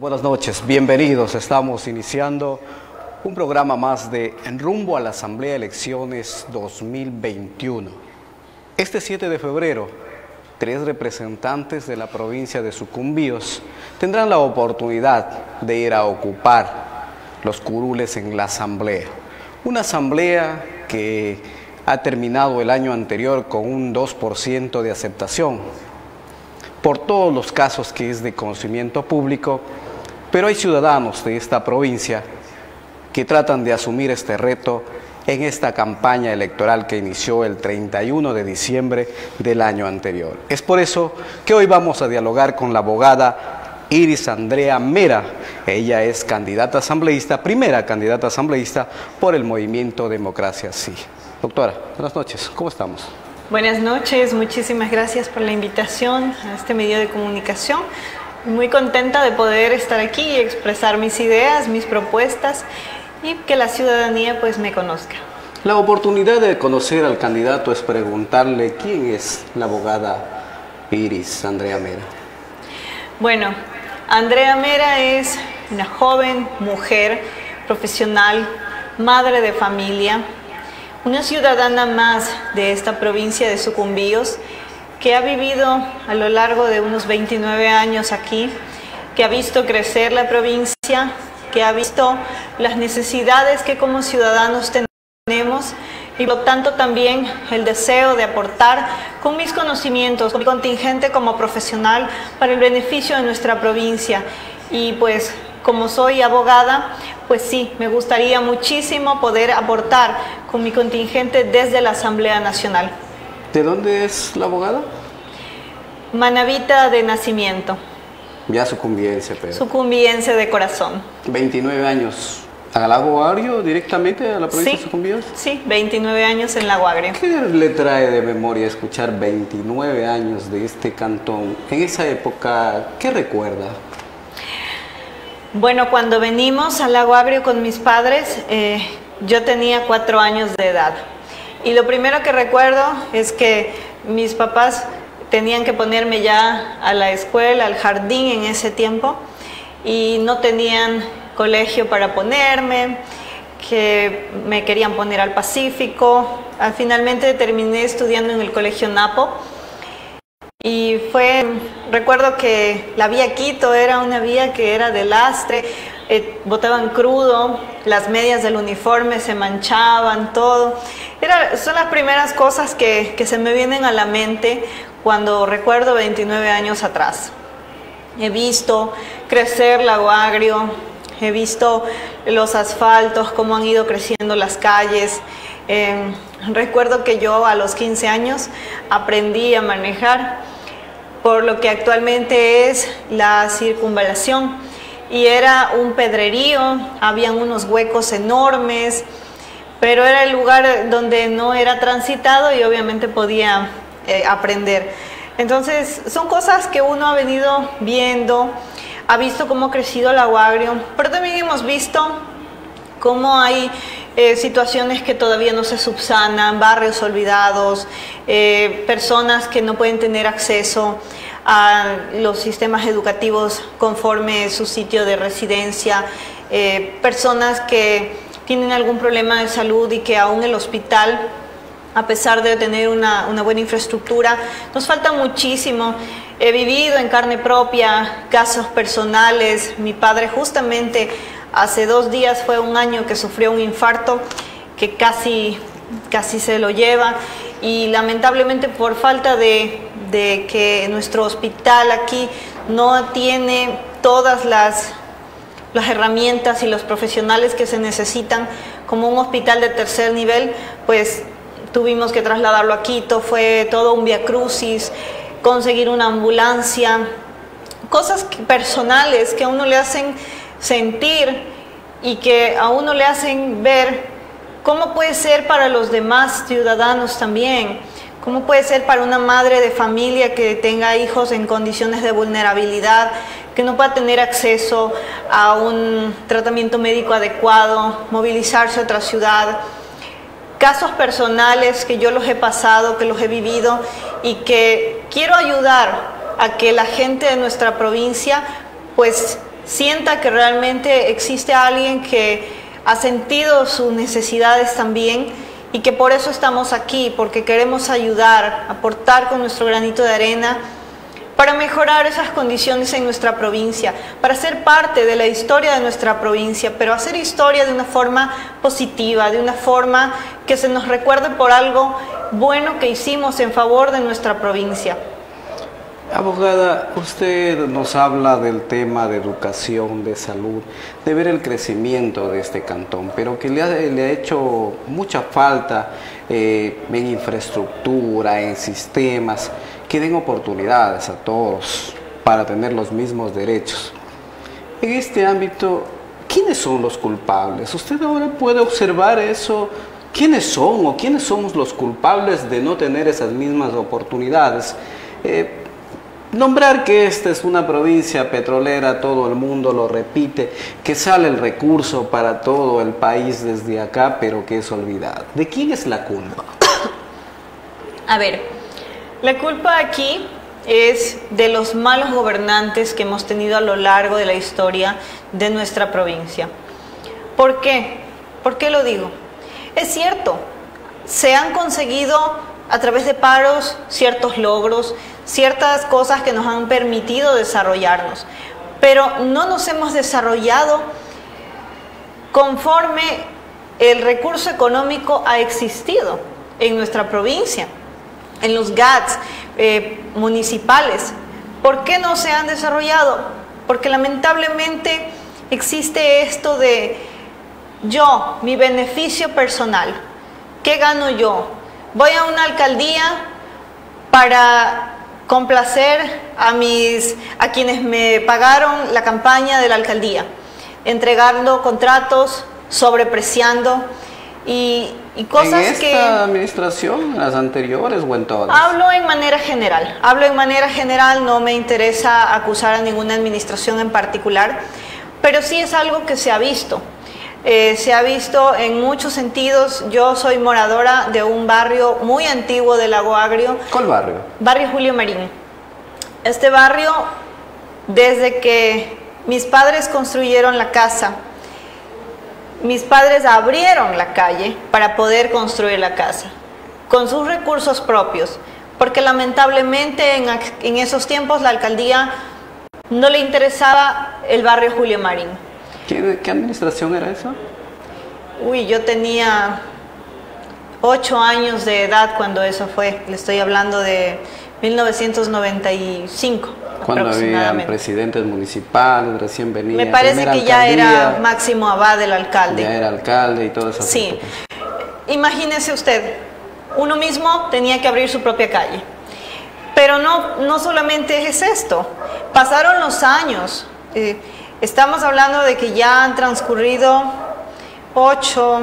Buenas noches, bienvenidos. Estamos iniciando un programa más de En Rumbo a la Asamblea Elecciones 2021. Este 7 de febrero, 3 representantes de la provincia de Sucumbíos tendrán la oportunidad de ir a ocupar los curules en la asamblea. Una asamblea que ha terminado el año anterior con un 2% de aceptación, por todos los casos que es de conocimiento público, pero hay ciudadanos de esta provincia que tratan de asumir este reto en esta campaña electoral que inició el 31 de diciembre del año anterior. Es por eso que hoy vamos a dialogar con la abogada Iris Andrea Mera. Ella es candidata asambleísta, primera candidata asambleísta por el Movimiento Democracia Sí. Doctora, buenas noches, ¿cómo estamos? Buenas noches, muchísimas gracias por la invitación a este medio de comunicación. Muy contenta de poder estar aquí y expresar mis ideas, mis propuestas y que la ciudadanía pues me conozca. La oportunidad de conocer al candidato es preguntarle quién es la abogada Iris Andrea Mera. Bueno, Andrea Mera es una joven mujer profesional, madre de familia, una ciudadana más de esta provincia de Sucumbíos que ha vivido a lo largo de unos 29 años aquí, que ha visto crecer la provincia, que ha visto las necesidades que como ciudadanos tenemos y por lo tanto también el deseo de aportar con mis conocimientos, con mi contingente como profesional para el beneficio de nuestra provincia. Y pues como soy abogada, pues sí, me gustaría muchísimo poder aportar con mi contingente desde la Asamblea Nacional. ¿De dónde es la abogada? Manabita de nacimiento. Ya sucumbiense, pero... Sucumbiense de corazón. 29 años. ¿Al Lago Agrio directamente a la provincia de Sucumbíos? Sí, 29 años en Lago Agrio. ¿Qué le trae de memoria escuchar 29 años de este cantón? En esa época, ¿qué recuerda? Bueno, cuando venimos al Lago Agrio con mis padres, yo tenía 4 años de edad. Y lo primero que recuerdo es que mis papás tenían que ponerme ya a la escuela, al jardín en ese tiempo, y no tenían colegio para ponerme, que me querían poner al Pacífico. Finalmente terminé estudiando en el Colegio Napo. Y recuerdo que la vía Quito era una vía que era de lastre, botaban crudo, las medias del uniforme se manchaban, todo. Son las primeras cosas que se me vienen a la mente cuando recuerdo 29 años atrás. He visto crecer Lago Agrio, he visto los asfaltos, cómo han ido creciendo las calles. Recuerdo que yo a los 15 años aprendí a manejar por lo que actualmente es la circunvalación, y era un pedrerío, habían unos huecos enormes, pero era el lugar donde no era transitado y obviamente podía aprender. Entonces son cosas que uno ha venido viendo, ha visto cómo ha crecido el Lago Agrio, pero también hemos visto cómo hay situaciones que todavía no se subsanan, barrios olvidados, personas que no pueden tener acceso a los sistemas educativos conforme su sitio de residencia, personas que tienen algún problema de salud y que aún el hospital, a pesar de tener una buena infraestructura, nos falta muchísimo. He vivido en carne propia casos personales. Mi padre justamente hace 2 días fue un año que sufrió un infarto que casi se lo lleva, y lamentablemente por falta de que nuestro hospital aquí no tiene todas las herramientas y los profesionales que se necesitan como un hospital de tercer nivel, pues tuvimos que trasladarlo a Quito. Fue todo un viacrucis, conseguir una ambulancia, cosas personales que a uno le hacen sentir y que a uno le hacen ver cómo puede ser para los demás ciudadanos también, cómo puede ser para una madre de familia que tenga hijos en condiciones de vulnerabilidad, que no pueda tener acceso a un tratamiento médico adecuado, movilizarse a otra ciudad. Casos personales que yo los he pasado, que los he vivido, y que quiero ayudar a que la gente de nuestra provincia pues sienta que realmente existe alguien que ha sentido sus necesidades también y que por eso estamos aquí, porque queremos ayudar, aportar con nuestro granito de arena para mejorar esas condiciones en nuestra provincia, para ser parte de la historia de nuestra provincia, pero hacer historia de una forma positiva, de una forma que se nos recuerde por algo bueno que hicimos en favor de nuestra provincia. Abogada, usted nos habla del tema de educación, de salud, de ver el crecimiento de este cantón, pero que le ha hecho mucha falta en infraestructura, en sistemas, que den oportunidades a todos para tener los mismos derechos. En este ámbito, ¿quiénes son los culpables? Usted ahora puede observar eso. ¿Quiénes son o quiénes somos los culpables de no tener esas mismas oportunidades? Nombrar que esta es una provincia petrolera, todo el mundo lo repite, que sale el recurso para todo el país desde acá, pero que es olvidado. ¿De quién es la culpa? A ver, la culpa aquí es de los malos gobernantes que hemos tenido a lo largo de la historia de nuestra provincia. ¿Por qué? ¿Por qué lo digo? Es cierto, se han conseguido a través de paros ciertos logros, ciertas cosas que nos han permitido desarrollarnos, pero no nos hemos desarrollado conforme el recurso económico ha existido en nuestra provincia, en los GATS municipales. ¿Por qué no se han desarrollado? Porque lamentablemente existe esto de yo, mi beneficio personal. ¿Qué gano yo? Voy a una alcaldía para complacer a quienes me pagaron la campaña de la alcaldía, entregando contratos, sobrepreciando y cosas que... ¿En esta administración, en las anteriores o en todas? Hablo en manera general, no me interesa acusar a ninguna administración en particular, pero sí es algo que se ha visto. Se ha visto en muchos sentidos. Yo soy moradora de un barrio muy antiguo de Lago Agrio. ¿Cuál barrio? Barrio Julio Marín. Este barrio, desde que mis padres construyeron la casa, mis padres abrieron la calle para poder construir la casa, con sus recursos propios, porque lamentablemente en esos tiempos la alcaldía no le interesaba el barrio Julio Marín. ¿Qué administración era esa? Uy, yo tenía 8 años de edad cuando eso fue. Le estoy hablando de 1995. Cuando habían presidentes municipales, recién venía. Me parece que ya era Máximo Abad el alcalde. Ya era alcalde y todo eso. Sí. Imagínese usted, uno mismo tenía que abrir su propia calle. Pero no solamente es esto. Pasaron los años. Estamos hablando de que ya han transcurrido 8,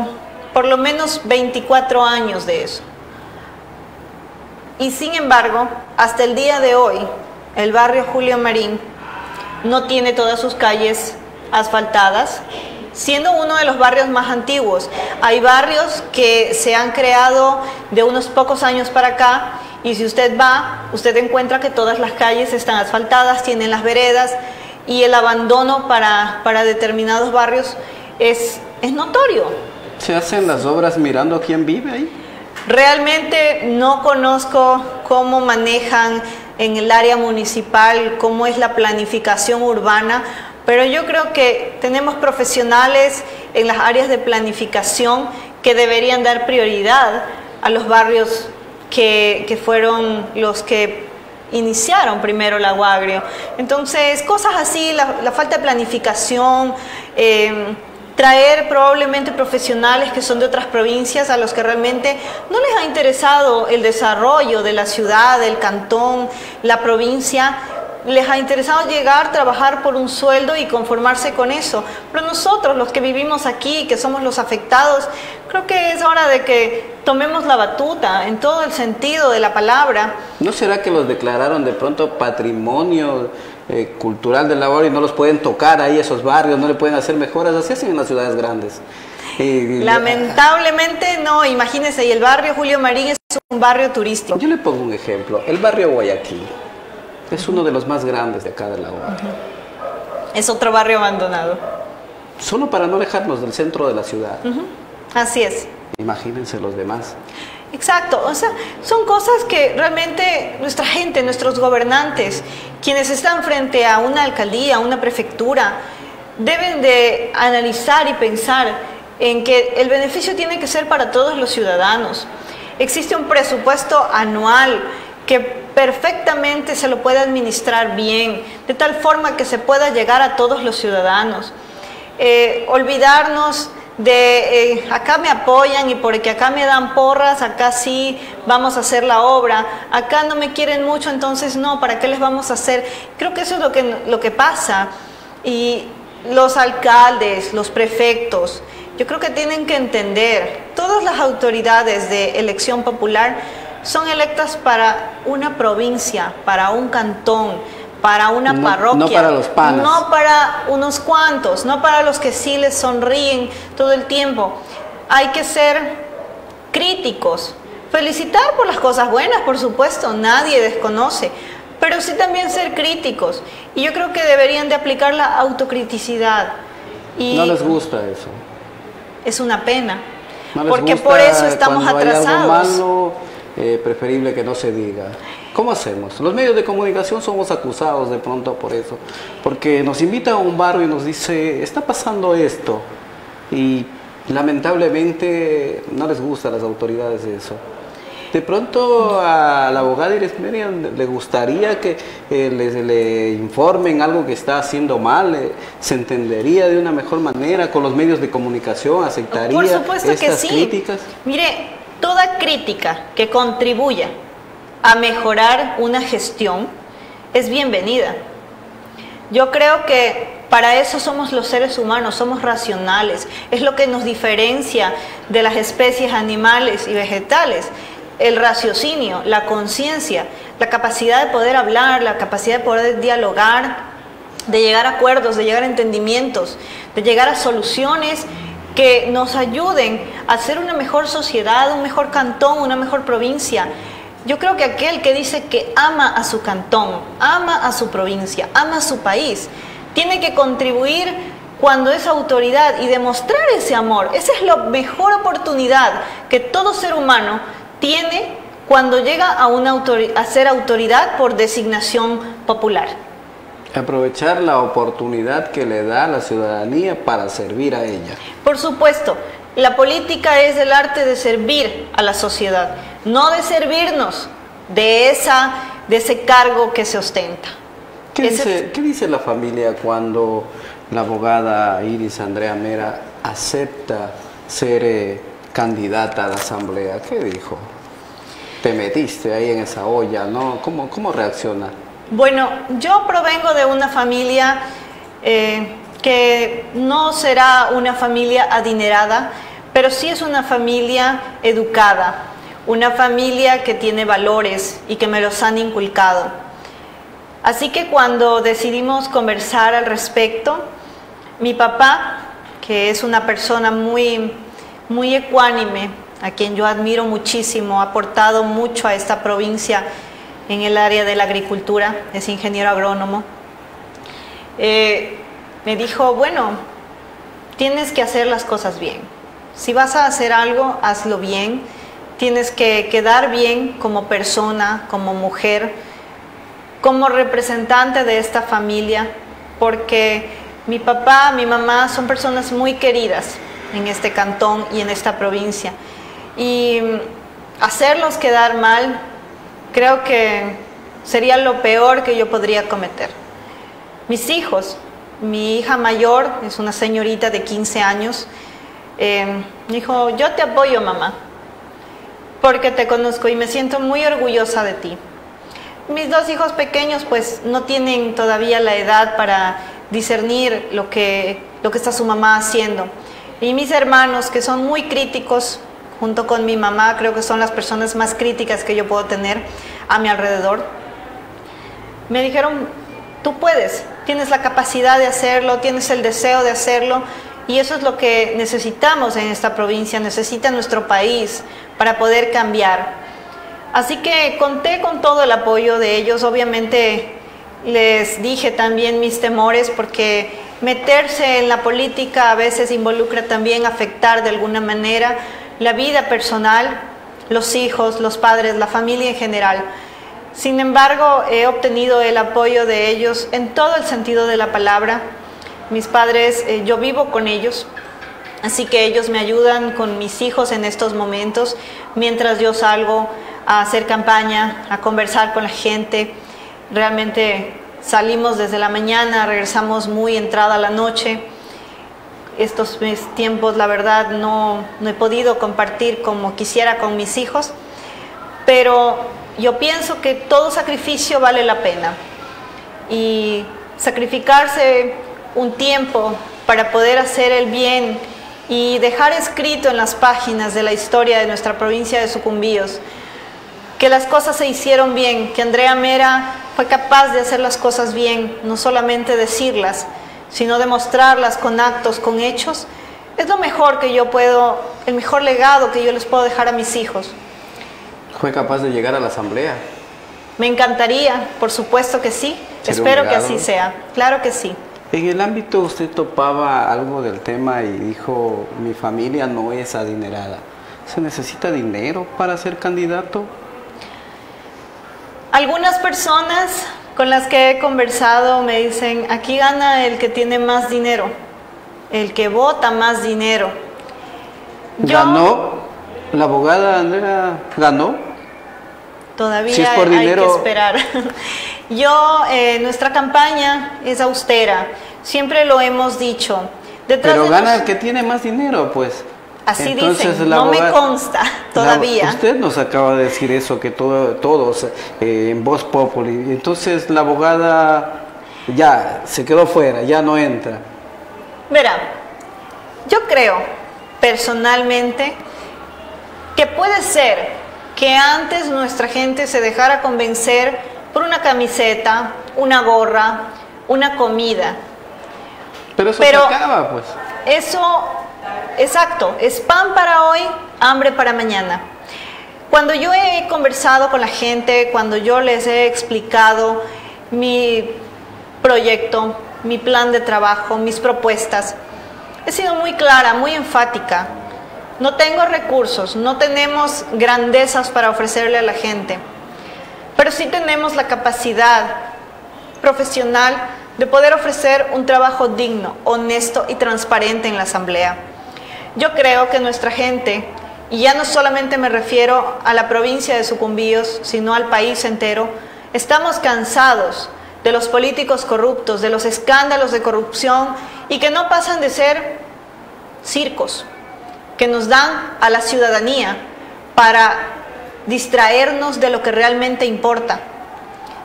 por lo menos 24 años de eso. Y sin embargo, hasta el día de hoy, el barrio Julio Marín no tiene todas sus calles asfaltadas, siendo uno de los barrios más antiguos. Hay barrios que se han creado de unos pocos años para acá, y si usted va, usted encuentra que todas las calles están asfaltadas, tienen las veredas, y el abandono para determinados barrios es notorio. ¿Se hacen las obras mirando quién vive ahí? Realmente no conozco cómo manejan en el área municipal, cómo es la planificación urbana, pero yo creo que tenemos profesionales en las áreas de planificación que deberían dar prioridad a los barrios que fueron los que iniciaron primero Lago Agrio. Entonces, cosas así, la falta de planificación, traer probablemente profesionales que son de otras provincias a los que realmente no les ha interesado el desarrollo de la ciudad, del cantón, la provincia. Les ha interesado llegar, trabajar por un sueldo y conformarse con eso. Pero nosotros, los que vivimos aquí, que somos los afectados, creo que es hora de que tomemos la batuta en todo el sentido de la palabra. ¿No será que los declararon de pronto patrimonio cultural del Lago Agrio y no los pueden tocar ahí esos barrios, no le pueden hacer mejoras? Así hacen en las ciudades grandes. Lamentablemente no. Imagínense, y el barrio Julio Marín es un barrio turístico. Yo le pongo un ejemplo. El barrio Guayaquil es uno de los más grandes de acá del Lago Agrio. es otro barrio abandonado. Solo para no alejarnos del centro de la ciudad. Así es. Imagínense los demás. Exacto, o sea, son cosas que realmente nuestra gente, nuestros gobernantes, quienes están frente a una alcaldía, a una prefectura, deben de analizar y pensar en que el beneficio tiene que ser para todos los ciudadanos. Existe un presupuesto anual que perfectamente se lo puede administrar bien, de tal forma que se pueda llegar a todos los ciudadanos. Olvidarnos de acá me apoyan y porque acá me dan porras, acá sí vamos a hacer la obra, acá no me quieren mucho, entonces no, ¿para qué les vamos a hacer? Creo que eso es lo que pasa. Y los alcaldes, los prefectos, yo creo que tienen que entender, todas las autoridades de elección popular son electas para una provincia, para un cantón, para una parroquia. No para los panas. No para unos cuantos, no para los que sí les sonríen todo el tiempo. Hay que ser críticos, felicitar por las cosas buenas, por supuesto, nadie desconoce, pero sí también ser críticos. Y yo creo que deberían de aplicar la autocriticidad. Y no les gusta eso. Es una pena, No les porque gusta por eso estamos cuando hay algo atrasados. malo, preferible que no se diga. ¿Cómo hacemos? Los medios de comunicación somos acusados de pronto por eso, porque nos invita a un barrio y nos dice, está pasando esto, y lamentablemente no les gusta a las autoridades eso. De pronto a la abogada Iris Merian le gustaría que le informen algo que está haciendo mal, se entendería de una mejor manera con los medios de comunicación, aceptaría Por supuesto que estas sí. críticas. Mire, toda crítica que contribuya a mejorar una gestión es bienvenida. Yo creo que para eso somos los seres humanos, somos racionales, es lo que nos diferencia de las especies animales y vegetales. El raciocinio, la conciencia, la capacidad de poder hablar, la capacidad de poder dialogar, de llegar a acuerdos, de llegar a entendimientos, de llegar a soluciones que nos ayuden a hacer una mejor sociedad, un mejor cantón, una mejor provincia. Yo creo que aquel que dice que ama a su cantón, ama a su provincia, ama a su país, tiene que contribuir cuando es autoridad y demostrar ese amor. Esa es la mejor oportunidad que todo ser humano tiene cuando llega a ser autoridad por designación popular. Aprovechar la oportunidad que le da la ciudadanía para servir a ella. Por supuesto, la política es el arte de servir a la sociedad, no de servirnos de ese cargo que se ostenta. ¿Qué dice la familia cuando la abogada Iris Andrea Mera acepta ser candidata a la asamblea? ¿Qué dijo? Te metiste ahí en esa olla, ¿no? ¿Cómo reacciona? Bueno, yo provengo de una familia que no será una familia adinerada, pero sí es una familia educada, una familia que tiene valores y que me los han inculcado. Así que cuando decidimos conversar al respecto, mi papá, que es una persona muy ecuánime, a quien yo admiro muchísimo, ha aportado mucho a esta provincia en el área de la agricultura, es ingeniero agrónomo, me dijo, bueno, tienes que hacer las cosas bien. Si vas a hacer algo, hazlo bien. Tienes que quedar bien como persona, como mujer, como representante de esta familia, porque mi papá, mi mamá son personas muy queridas en este cantón y en esta provincia. Y hacerlos quedar mal, creo que sería lo peor que yo podría cometer. Mis hijos, mi hija mayor es una señorita de 15 años, me dijo, yo te apoyo, mamá, porque te conozco y me siento muy orgullosa de ti. Mis dos hijos pequeños pues no tienen todavía la edad para discernir lo que está su mamá haciendo. Y mis hermanos, que son muy críticos, junto con mi mamá, creo que son las personas más críticas que yo puedo tener a mi alrededor, me dijeron, tú puedes, tienes la capacidad de hacerlo, tienes el deseo de hacerlo, y eso es lo que necesitamos en esta provincia, necesita nuestro país para poder cambiar. Así que conté con todo el apoyo de ellos. Obviamente les dije también mis temores, porque meterse en la política a veces involucra también afectar de alguna manera la vida personal, los hijos, los padres, la familia en general. Sin embargo, he obtenido el apoyo de ellos en todo el sentido de la palabra. Mis padres, yo vivo con ellos, así que ellos me ayudan con mis hijos en estos momentos, mientras yo salgo a hacer campaña, a conversar con la gente. Realmente salimos desde la mañana, regresamos muy entrada la noche. Estos tiempos, la verdad, no he podido compartir como quisiera con mis hijos, pero yo pienso que todo sacrificio vale la pena. Y sacrificarse un tiempo para poder hacer el bien y dejar escrito en las páginas de la historia de nuestra provincia de Sucumbíos que las cosas se hicieron bien, que Andrea Mera fue capaz de hacer las cosas bien, no solamente decirlas, sino demostrarlas con actos, con hechos, es lo mejor que yo puedo, el mejor legado que yo les puedo dejar a mis hijos. ¿Fue capaz de llegar a la asamblea? Me encantaría, por supuesto que sí, espero que así sea, claro que sí. En el ámbito usted topaba algo del tema y dijo, mi familia no es adinerada. ¿Se necesita dinero para ser candidato? Algunas personas con las que he conversado me dicen, aquí gana el que tiene más dinero, el que vota más dinero. ¿Ganó? ¿La abogada Andrea ganó? Todavía si es por dinero... hay que esperar. Nuestra campaña es austera, siempre lo hemos dicho. Pero gana el que tiene más dinero, pues. Así dicen, no me consta todavía. Usted nos acaba de decir eso, que todos en Voz Populi. Entonces la abogada ya se quedó fuera, ya no entra. Verá, yo creo personalmente que puede ser que antes nuestra gente se dejara convencer por una camiseta, una gorra, una comida. Pero eso se acaba, pues. Eso... Exacto, es pan para hoy, hambre para mañana. Cuando yo he conversado con la gente, cuando yo les he explicado mi proyecto, mi plan de trabajo, mis propuestas, he sido muy clara, muy enfática. No tengo recursos, no tenemos grandezas para ofrecerle a la gente, pero sí tenemos la capacidad profesional de poder ofrecer un trabajo digno, honesto y transparente en la asamblea. Yo creo que nuestra gente, y ya no solamente me refiero a la provincia de Sucumbíos, sino al país entero, estamos cansados de los políticos corruptos, de los escándalos de corrupción y que no pasan de ser circos que nos dan a la ciudadanía para distraernos de lo que realmente importa.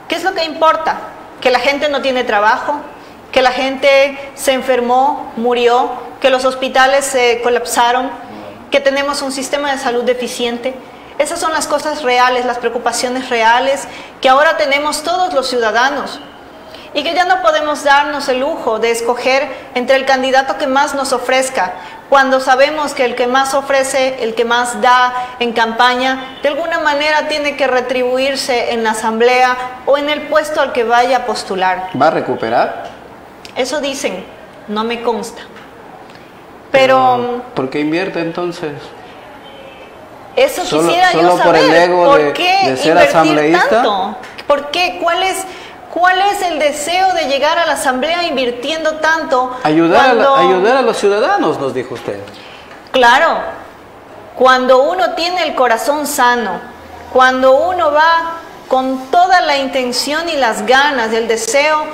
¿Qué es lo que importa? Que la gente no tiene trabajo, que la gente se enfermó, murió, que los hospitales se colapsaron, que tenemos un sistema de salud deficiente. Esas son las cosas reales, las preocupaciones reales que ahora tenemos todos los ciudadanos y que ya no podemos darnos el lujo de escoger entre el candidato que más nos ofrezca, cuando sabemos que el que más ofrece, el que más da en campaña, de alguna manera tiene que retribuirse en la asamblea o en el puesto al que vaya a postular. ¿Va a recuperar? Eso dicen, no me consta. Pero ¿por qué invierte entonces? Eso quisiera yo saber. ¿Solo por el ego ¿Por qué de ser invertir asambleísta? Tanto? ¿Por qué? ¿Cuál es el deseo de llegar a la asamblea invirtiendo tanto? Ayudar a los ciudadanos, nos dijo usted. Claro, cuando uno tiene el corazón sano, cuando uno va con toda la intención y las ganas, el deseo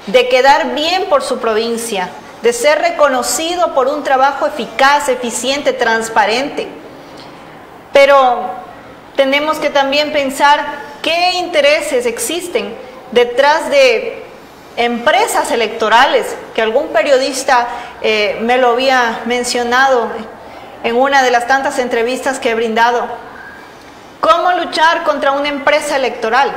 de quedar bien por su provincia, de ser reconocido por un trabajo eficaz, eficiente, transparente. Pero tenemos que también pensar qué intereses existen detrás de empresas electorales, que algún periodista me lo había mencionado en una de las tantas entrevistas que he brindado. ¿Cómo luchar contra una empresa electoral?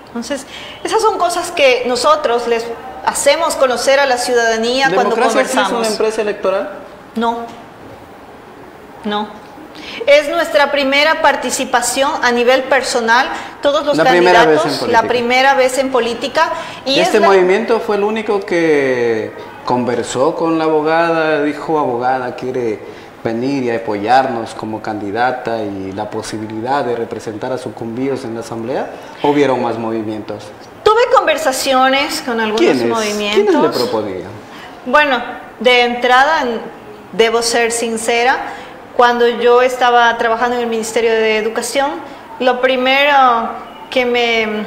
Entonces, esas son cosas que nosotros les hacemos conocer a la ciudadanía cuando conversamos. ¿Democracia es una empresa electoral? No, no. Es nuestra primera participación a nivel personal, todos los candidatos, la primera vez en política. Y este movimiento fue el único que conversó con la abogada, dijo, abogada, quiere venir y apoyarnos como candidata y la posibilidad de representar a sucumbíos en la asamblea, ¿o hubieron más movimientos? Tuve conversaciones con algunos movimientos. ¿Quiénes le proponían? Bueno, de entrada, debo ser sincera, cuando yo estaba trabajando en el Ministerio de Educación, lo primero que me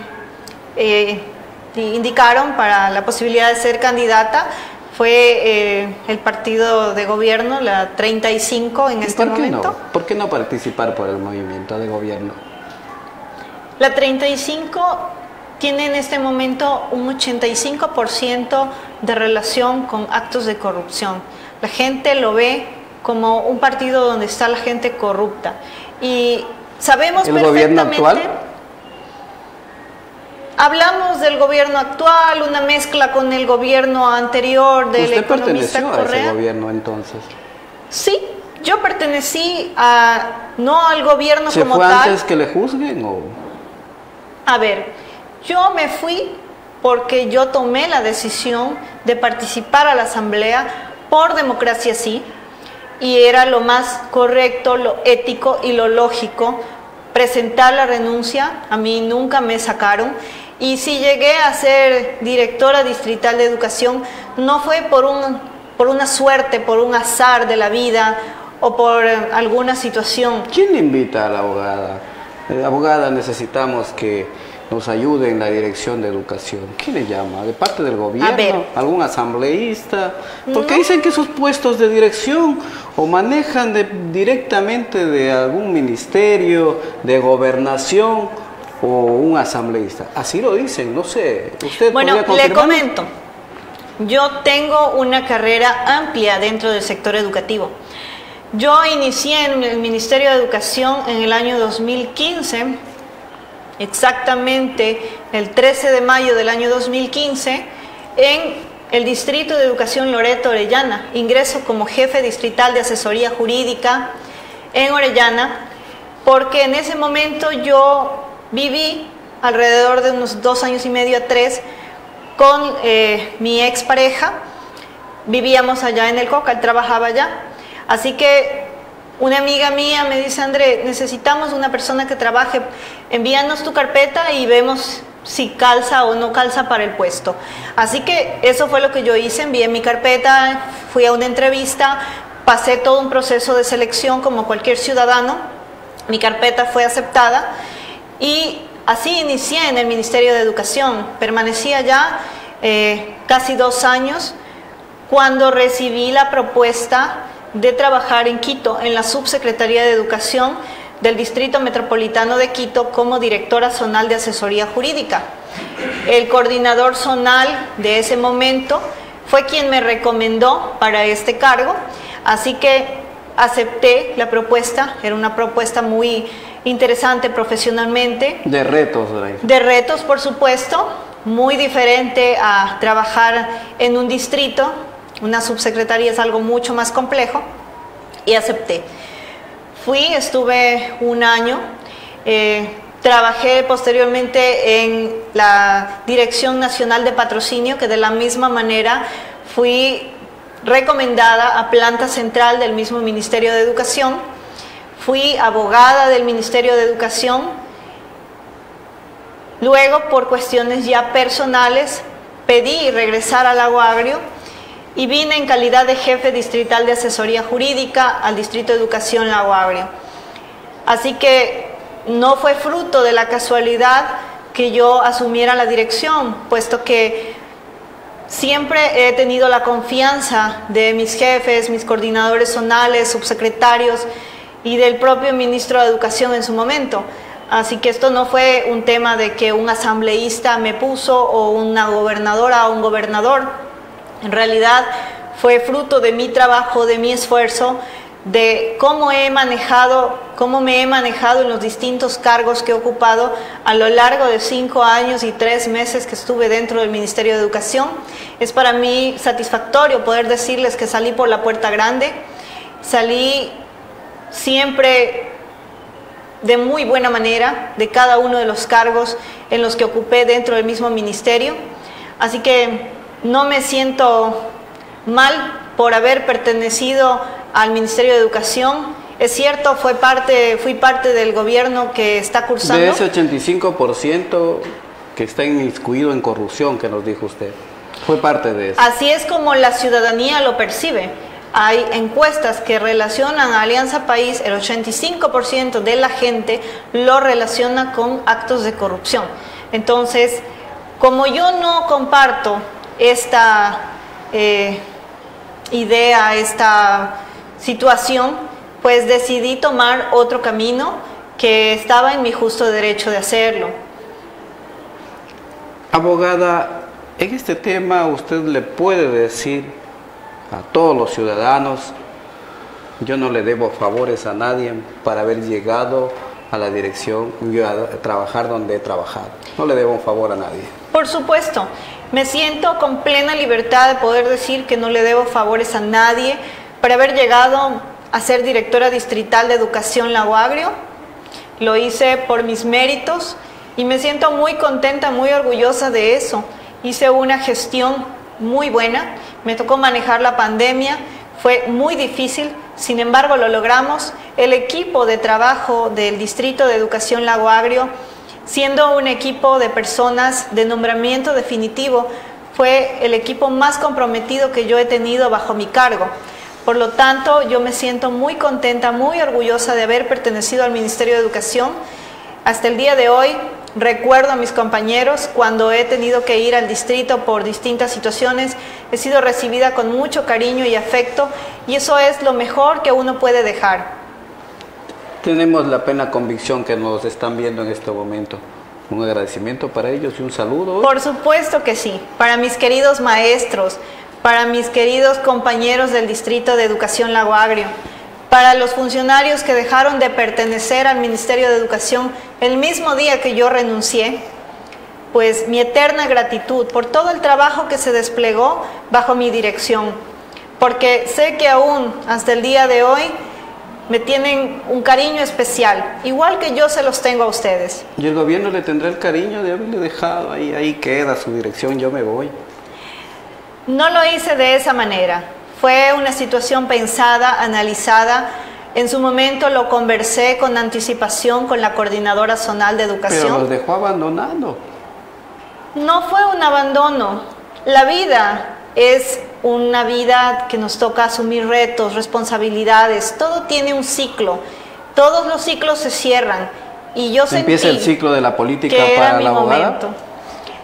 indicaron para la posibilidad de ser candidata fue el partido de gobierno, la 35 en este momento. ¿Por qué no participar por el movimiento de gobierno? La 35 tiene en este momento un 85% de relación con actos de corrupción. La gente lo ve como un partido donde está la gente corrupta. Y sabemos perfectamente... ¿El gobierno actual? Hablamos del gobierno actual, una mezcla con el gobierno anterior del economista Correa. ¿Usted perteneció a ese gobierno entonces? Sí, yo pertenecí no al gobierno como tal. ¿Se fue antes que le juzguen o...? A ver, yo me fui porque yo tomé la decisión de participar a la asamblea por democracia sí, y era lo más correcto, lo ético y lo lógico presentar la renuncia. A mí nunca me sacaron. Y si llegué a ser directora distrital de educación, no fue por una suerte, por un azar de la vida o por alguna situación. ¿Quién invita a la abogada? Abogada, necesitamos que nos ayude en la dirección de educación. ¿Quién le llama? ¿De parte del gobierno? ¿Algún asambleísta? Porque dicen que esos puestos de dirección o manejan directamente de algún ministerio, de gobernación, o un asambleísta. Así lo dicen, no sé. ¿Usted podría confirmar? Le comento. Yo tengo una carrera amplia dentro del sector educativo. Yo inicié en el Ministerio de Educación en el año 2015, exactamente el 13 de mayo del año 2015, en el Distrito de Educación Loreto Orellana. Ingreso como jefe distrital de asesoría jurídica en Orellana, porque en ese momento yo viví alrededor de unos 2 años y medio a 3 con mi expareja. Vivíamos allá en el Coca, él trabajaba allá. Así que una amiga mía me dice, André, necesitamos una persona que trabaje, envíanos tu carpeta y vemos si calza o no calza para el puesto. Así que eso fue lo que yo hice, envié mi carpeta, fui a una entrevista, pasé todo un proceso de selección como cualquier ciudadano, mi carpeta fue aceptada. Y así inicié en el Ministerio de Educación. Permanecí allá casi 2 años cuando recibí la propuesta de trabajar en Quito, en la Subsecretaría de Educación del Distrito Metropolitano de Quito como directora zonal de asesoría jurídica. El coordinador zonal de ese momento fue quien me recomendó para este cargo, así que acepté la propuesta. Era una propuesta muy interesante profesionalmente. De retos, ¿verdad? De retos, por supuesto, muy diferente a trabajar en un distrito. Una subsecretaría es algo mucho más complejo y acepté. Estuve 1 año, trabajé posteriormente en la Dirección Nacional de Patrocinio, que de la misma manera fui recomendada a planta central del mismo Ministerio de Educación. Fui abogada del Ministerio de Educación. Luego, por cuestiones ya personales, pedí regresar al Lago Agrio y vine en calidad de jefe distrital de asesoría jurídica al Distrito de Educación Lago Agrio. Así que no fue fruto de la casualidad que yo asumiera la dirección, puesto que siempre he tenido la confianza de mis jefes, mis coordinadores zonales, subsecretarios y del propio ministro de Educación en su momento. Así que esto no fue un tema de que un asambleísta me puso o una gobernadora o un gobernador. En realidad fue fruto de mi trabajo, de mi esfuerzo, de cómo me he manejado en los distintos cargos que he ocupado a lo largo de 5 años y 3 meses que estuve dentro del Ministerio de Educación. Es para mí satisfactorio poder decirles que salí por la puerta grande, salí siempre de muy buena manera de cada uno de los cargos en los que ocupé dentro del mismo ministerio. Así que no me siento mal por haber pertenecido al Ministerio de Educación. Es cierto, fui parte del gobierno que está cursando. De ese 85% que está inmiscuido en corrupción que nos dijo usted, fue parte de eso. Así es como la ciudadanía lo percibe. Hay encuestas que relacionan a Alianza País, el 85% de la gente lo relaciona con actos de corrupción. Entonces, como yo no comparto esta idea, esta situación, pues decidí tomar otro camino que estaba en mi justo derecho de hacerlo. Abogada, en este tema usted le puede decir a todos los ciudadanos: yo no le debo favores a nadie para haber llegado a la dirección y a trabajar donde he trabajado. No le debo un favor a nadie. Por supuesto, me siento con plena libertad de poder decir que no le debo favores a nadie para haber llegado a ser directora distrital de Educación Lago Agrio. Lo hice por mis méritos y me siento muy contenta, muy orgullosa de eso. Hice una gestión muy buena, me tocó manejar la pandemia, fue muy difícil, sin embargo lo logramos. El equipo de trabajo del Distrito de Educación Lago Agrio, siendo un equipo de personas de nombramiento definitivo, fue el equipo más comprometido que yo he tenido bajo mi cargo. Por lo tanto, yo me siento muy contenta, muy orgullosa de haber pertenecido al Ministerio de Educación. Hasta el día de hoy, recuerdo a mis compañeros cuando he tenido que ir al distrito por distintas situaciones, he sido recibida con mucho cariño y afecto, y eso es lo mejor que uno puede dejar. Tenemos la plena convicción que nos están viendo en este momento. Un agradecimiento para ellos y un saludo. Por supuesto que sí, para mis queridos maestros, para mis queridos compañeros del Distrito de Educación Lago Agrio, para los funcionarios que dejaron de pertenecer al Ministerio de Educación el mismo día que yo renuncié, pues mi eterna gratitud por todo el trabajo que se desplegó bajo mi dirección, porque sé que aún hasta el día de hoy me tienen un cariño especial, igual que yo se los tengo a ustedes. Y el gobierno le tendrá el cariño de haberle dejado ahí queda su dirección, yo me voy. No lo hice de esa manera. Fue una situación pensada, analizada. En su momento lo conversé con anticipación con la Coordinadora Zonal de Educación. Pero los dejó abandonando. No fue un abandono. La vida es una vida que nos toca asumir retos, responsabilidades. Todo tiene un ciclo. Todos los ciclos se cierran. Y yo sentí ¿empieza el ciclo de la política que para era mi la abogada? momento.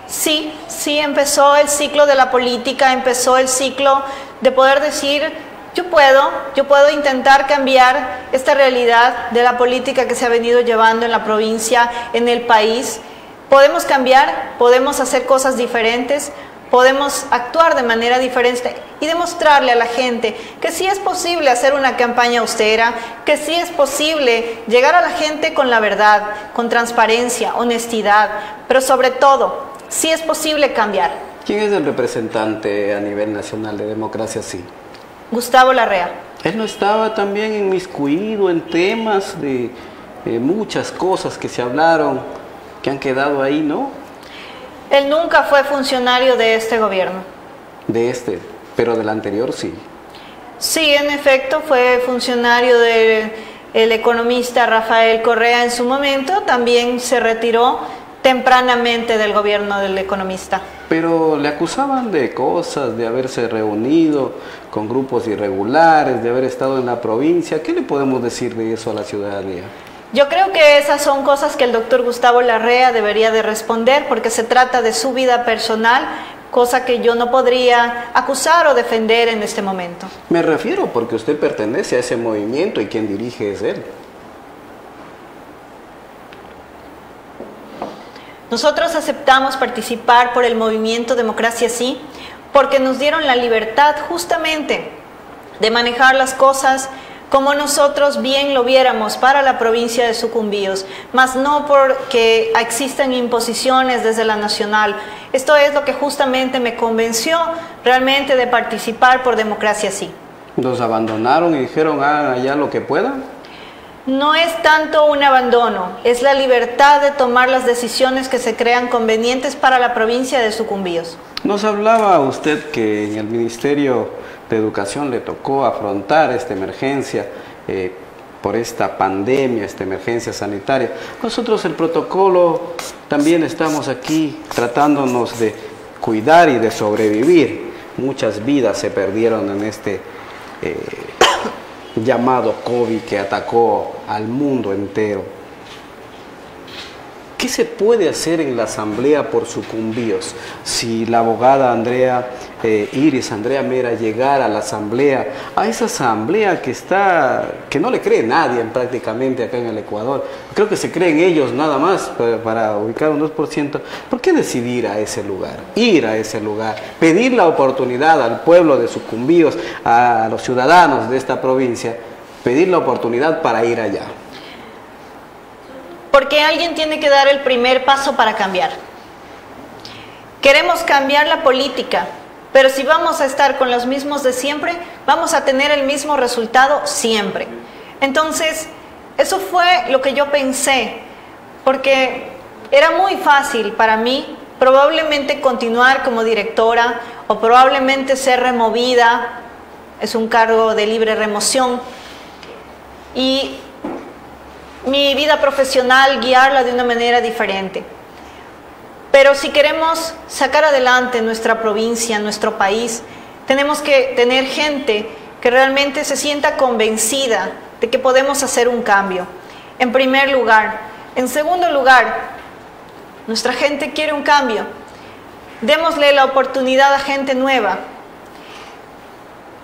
Sí, empezó el ciclo de la política, empezó el ciclo de poder decir, yo puedo intentar cambiar esta realidad de la política que se ha venido llevando en la provincia, en el país. Podemos cambiar, podemos hacer cosas diferentes, podemos actuar de manera diferente y demostrarle a la gente que sí es posible hacer una campaña austera, que sí es posible llegar a la gente con la verdad, con transparencia, honestidad, pero sobre todo, sí es posible cambiar. ¿Quién es el representante a nivel nacional de Democracia Sí? Gustavo Larrea. Él no estaba también inmiscuido en temas de muchas cosas que se hablaron, que han quedado ahí, ¿no? Él nunca fue funcionario de este gobierno. De este, pero del anterior sí. Sí, en efecto, fue funcionario del economista Rafael Correa en su momento, también se retiró tempranamente del gobierno del economista. Pero le acusaban de cosas, de haberse reunido con grupos irregulares, de haber estado en la provincia. ¿Qué le podemos decir de eso a la ciudadanía? Yo creo que esas son cosas que el doctor Gustavo Larrea debería de responder, porque se trata de su vida personal, cosa que yo no podría acusar o defender en este momento. Me refiero porque usted pertenece a ese movimiento y quien dirige es él. Nosotros aceptamos participar por el movimiento Democracia Sí, porque nos dieron la libertad justamente de manejar las cosas como nosotros bien lo viéramos para la provincia de Sucumbíos, mas no porque existan imposiciones desde la nacional. Esto es lo que justamente me convenció realmente de participar por Democracia Sí. ¿Los abandonaron y dijeron hagan allá lo que puedan? No es tanto un abandono, es la libertad de tomar las decisiones que se crean convenientes para la provincia de Sucumbíos. Nos hablaba usted que en el Ministerio de Educación le tocó afrontar esta emergencia por esta pandemia, esta emergencia sanitaria. Nosotros el protocolo también estamos aquí tratándonos de cuidar y de sobrevivir. Muchas vidas se perdieron en este llamado COVID que atacó al mundo entero. ¿Qué se puede hacer en la asamblea por Sucumbíos? Si la abogada Iris Andrea Mera llegara a la asamblea, a esa asamblea que no le cree nadie prácticamente acá en el Ecuador, creo que se creen ellos nada más para ubicar un 2%, ¿por qué decidir a ese lugar? Ir a ese lugar, pedir la oportunidad al pueblo de Sucumbíos, a los ciudadanos de esta provincia, pedir la oportunidad para ir allá. Porque alguien tiene que dar el primer paso para cambiar. Queremos cambiar la política, pero si vamos a estar con los mismos de siempre, vamos a tener el mismo resultado siempre. Entonces, eso fue lo que yo pensé, porque era muy fácil para mí probablemente continuar como directora o probablemente ser removida, es un cargo de libre remoción, y mi vida profesional guiarla de una manera diferente. Pero si queremos sacar adelante nuestra provincia, nuestro país, tenemos que tener gente que realmente se sienta convencida de que podemos hacer un cambio, en primer lugar. En segundo lugar, nuestra gente quiere un cambio. Démosle la oportunidad a gente nueva.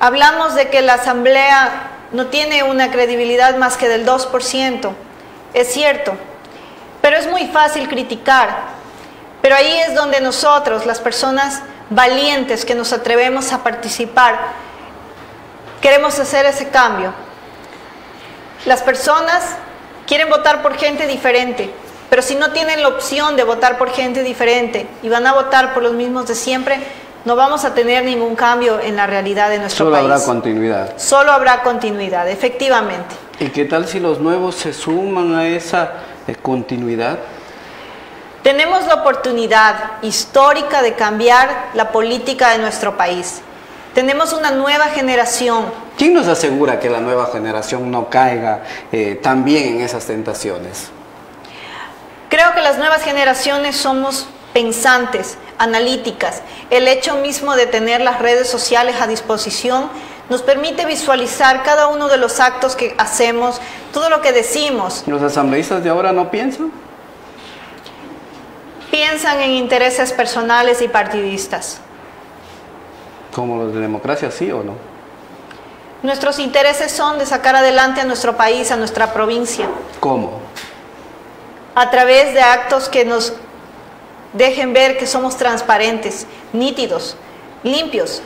Hablamos de que la asamblea no tiene una credibilidad más que del 2%. Es cierto, pero es muy fácil criticar. Pero ahí es donde nosotros, las personas valientes que nos atrevemos a participar, queremos hacer ese cambio. Las personas quieren votar por gente diferente, pero si no tienen la opción de votar por gente diferente y van a votar por los mismos de siempre, no vamos a tener ningún cambio en la realidad de nuestro país. Solo habrá continuidad. Solo habrá continuidad, efectivamente. ¿Y qué tal si los nuevos se suman a esa continuidad? Tenemos la oportunidad histórica de cambiar la política de nuestro país. Tenemos una nueva generación. ¿Quién nos asegura que la nueva generación no caiga también en esas tentaciones? Creo que las nuevas generaciones somos pensantes, analíticas. El hecho mismo de tener las redes sociales a disposición nos permite visualizar cada uno de los actos que hacemos, todo lo que decimos. ¿Los asambleístas de ahora no piensan? Piensan en intereses personales y partidistas. ¿Como los de democracia, sí o no? Nuestros intereses son de sacar adelante a nuestro país, a nuestra provincia. ¿Cómo? A través de actos que nos dejen ver que somos transparentes, nítidos, limpios.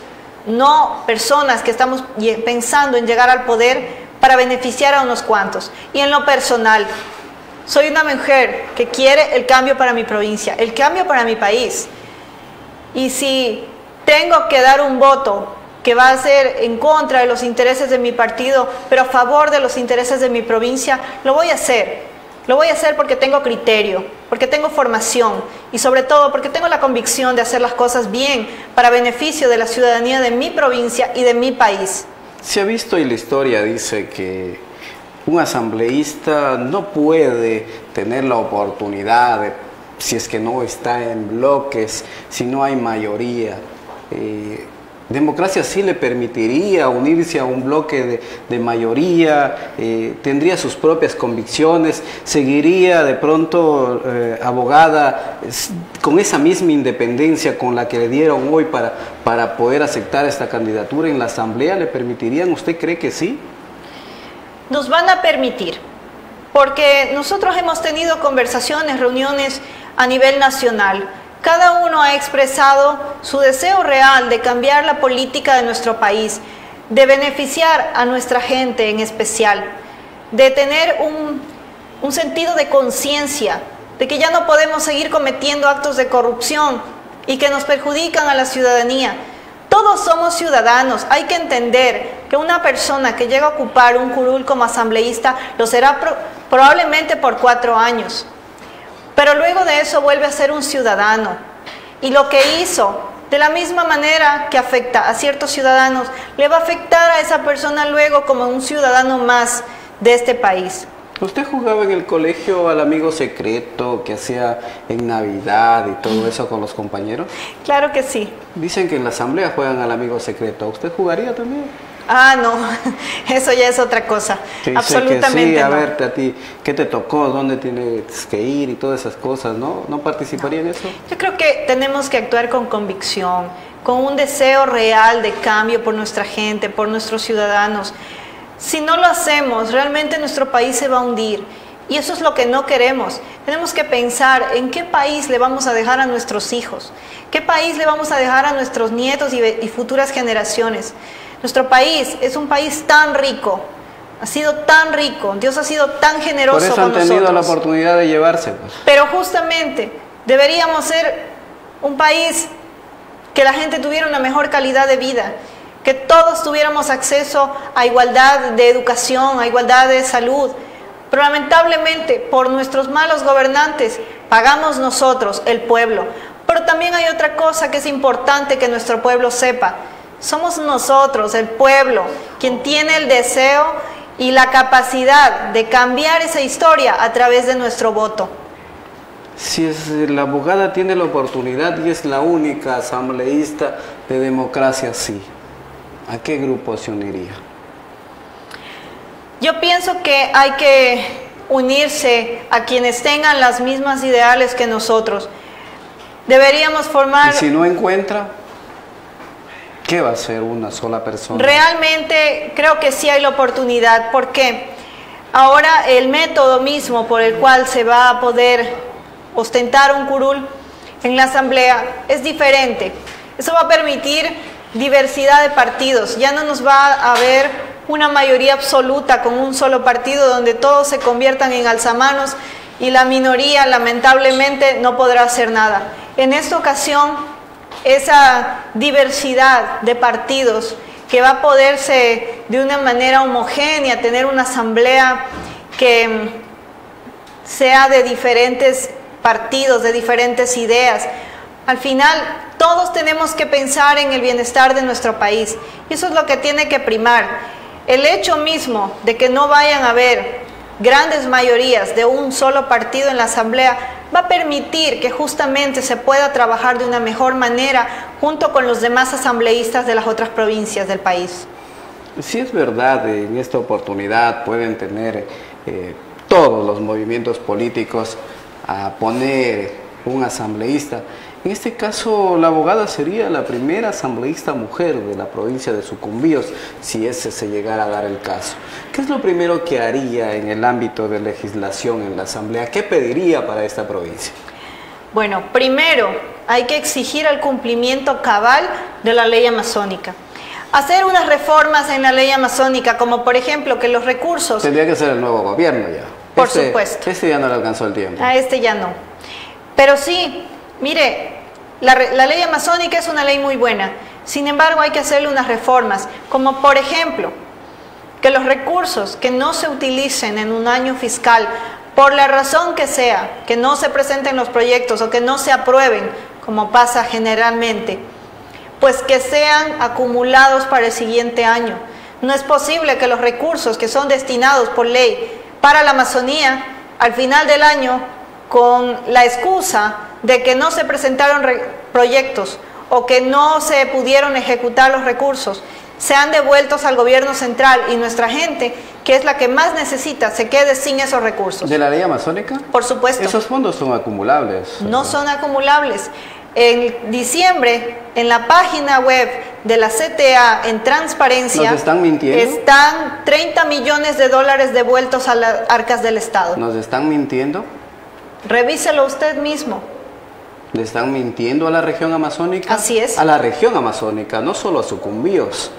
No personas que estamos pensando en llegar al poder para beneficiar a unos cuantos. Y en lo personal, soy una mujer que quiere el cambio para mi provincia, el cambio para mi país. Y si tengo que dar un voto que va a ser en contra de los intereses de mi partido, pero a favor de los intereses de mi provincia, lo voy a hacer. Lo voy a hacer porque tengo criterio, porque tengo formación y sobre todo porque tengo la convicción de hacer las cosas bien para beneficio de la ciudadanía de mi provincia y de mi país. Se ha visto y la historia dice que un asambleísta no puede tener la oportunidad, si es que no está en bloques, si no hay mayoría. Democracia sí le permitiría unirse a un bloque de mayoría, tendría sus propias convicciones, seguiría de pronto abogada con esa misma independencia con la que le dieron hoy para poder aceptar esta candidatura en la asamblea. ¿Le permitirían? ¿Usted cree que sí? Nos van a permitir, porque nosotros hemos tenido conversaciones, reuniones a nivel nacional. Cada uno ha expresado su deseo real de cambiar la política de nuestro país, de beneficiar a nuestra gente en especial, de tener un sentido de conciencia, de que ya no podemos seguir cometiendo actos de corrupción y que nos perjudican a la ciudadanía. todos somos ciudadanos. Hay que entender que una persona que llega a ocupar un curul como asambleísta lo será probablemente por 4 años. Pero luego de eso vuelve a ser un ciudadano. Y lo que hizo, de la misma manera que afecta a ciertos ciudadanos, le va a afectar a esa persona luego como un ciudadano más de este país. ¿Usted jugaba en el colegio al amigo secreto que hacía en Navidad y todo eso con los compañeros? Claro que sí. Dicen que en la asamblea juegan al amigo secreto. ¿Usted jugaría también? Ah, no, eso ya es otra cosa. Absolutamente que sí, no. A ver, a ti, ¿qué te tocó? ¿Dónde tienes que ir? Y todas esas cosas, ¿no? ¿No participaría en eso? Yo creo que tenemos que actuar con convicción, con un deseo real de cambio por nuestra gente, por nuestros ciudadanos. Si no lo hacemos, realmente nuestro país se va a hundir. Y eso es lo que no queremos. Tenemos que pensar en qué país le vamos a dejar a nuestros hijos, qué país le vamos a dejar a nuestros nietos y futuras generaciones. Nuestro país es un país tan rico, ha sido tan rico, Dios ha sido tan generoso con nosotros. Por eso han tenido la oportunidad de llevarse. Pues. Pero justamente deberíamos ser un país que la gente tuviera una mejor calidad de vida, que todos tuviéramos acceso a igualdad de educación, a igualdad de salud. Pero lamentablemente por nuestros malos gobernantes pagamos nosotros, el pueblo. Pero también hay otra cosa que es importante que nuestro pueblo sepa. Somos nosotros, el pueblo, quien tiene el deseo y la capacidad de cambiar esa historia a través de nuestro voto. Si la abogada tiene la oportunidad y es la única asambleísta de democracia, sí, ¿a qué grupo se uniría? Yo pienso que hay que unirse a quienes tengan las mismas ideales que nosotros. Deberíamos formar... ¿Y si no encuentra? ¿Qué va a hacer una sola persona? Realmente creo que sí hay la oportunidad, porque ahora el método mismo por el cual se va a poder ostentar un curul en la asamblea es diferente. Eso va a permitir diversidad de partidos. Ya no nos va a haber una mayoría absoluta con un solo partido donde todos se conviertan en alzamanos y la minoría lamentablemente no podrá hacer nada. En esta ocasión, esa diversidad de partidos que va a poderse de una manera homogénea tener una asamblea que sea de diferentes partidos, de diferentes ideas. Al final, todos tenemos que pensar en el bienestar de nuestro país y eso es lo que tiene que primar. El hecho mismo de que no vayan a haber grandes mayorías de un solo partido en la asamblea va a permitir que justamente se pueda trabajar de una mejor manera junto con los demás asambleístas de las otras provincias del país. Sí, es verdad, en esta oportunidad pueden tener todos los movimientos políticos a poner un asambleísta. En este caso, la abogada sería la primera asambleísta mujer de la provincia de Sucumbíos, si ese se llegara a dar el caso. ¿Qué es lo primero que haría en el ámbito de legislación en la asamblea? ¿Qué pediría para esta provincia? Bueno, primero hay que exigir el cumplimiento cabal de la ley amazónica. Hacer unas reformas en la ley amazónica, como por ejemplo que los recursos... Tendría que ser el nuevo gobierno ya. Por supuesto. Este ya no le alcanzó el tiempo. A este ya no. Pero sí, mire, la ley amazónica es una ley muy buena. Sin embargo, hay que hacerle unas reformas, como por ejemplo, que los recursos que no se utilicen en un año fiscal, por la razón que sea, que no se presenten los proyectos o que no se aprueben, como pasa generalmente, pues que sean acumulados para el siguiente año. No es posible que los recursos que son destinados por ley para la Amazonía, al final del año, con la excusa de que no se presentaron proyectos o que no se pudieron ejecutar los recursos, sean devueltos al gobierno central y nuestra gente, que es la que más necesita, se quede sin esos recursos. ¿De la ley amazónica? Por supuesto. Esos fondos son acumulables. No son acumulables. En diciembre, en la página web de la CTA, en transparencia, ¿nos están mintiendo? Están 30 millones de dólares devueltos a las arcas del Estado. ¿Nos están mintiendo? Revíselo usted mismo. ¿Le están mintiendo a la región amazónica? Así es. A la región amazónica, no solo a Sucumbíos.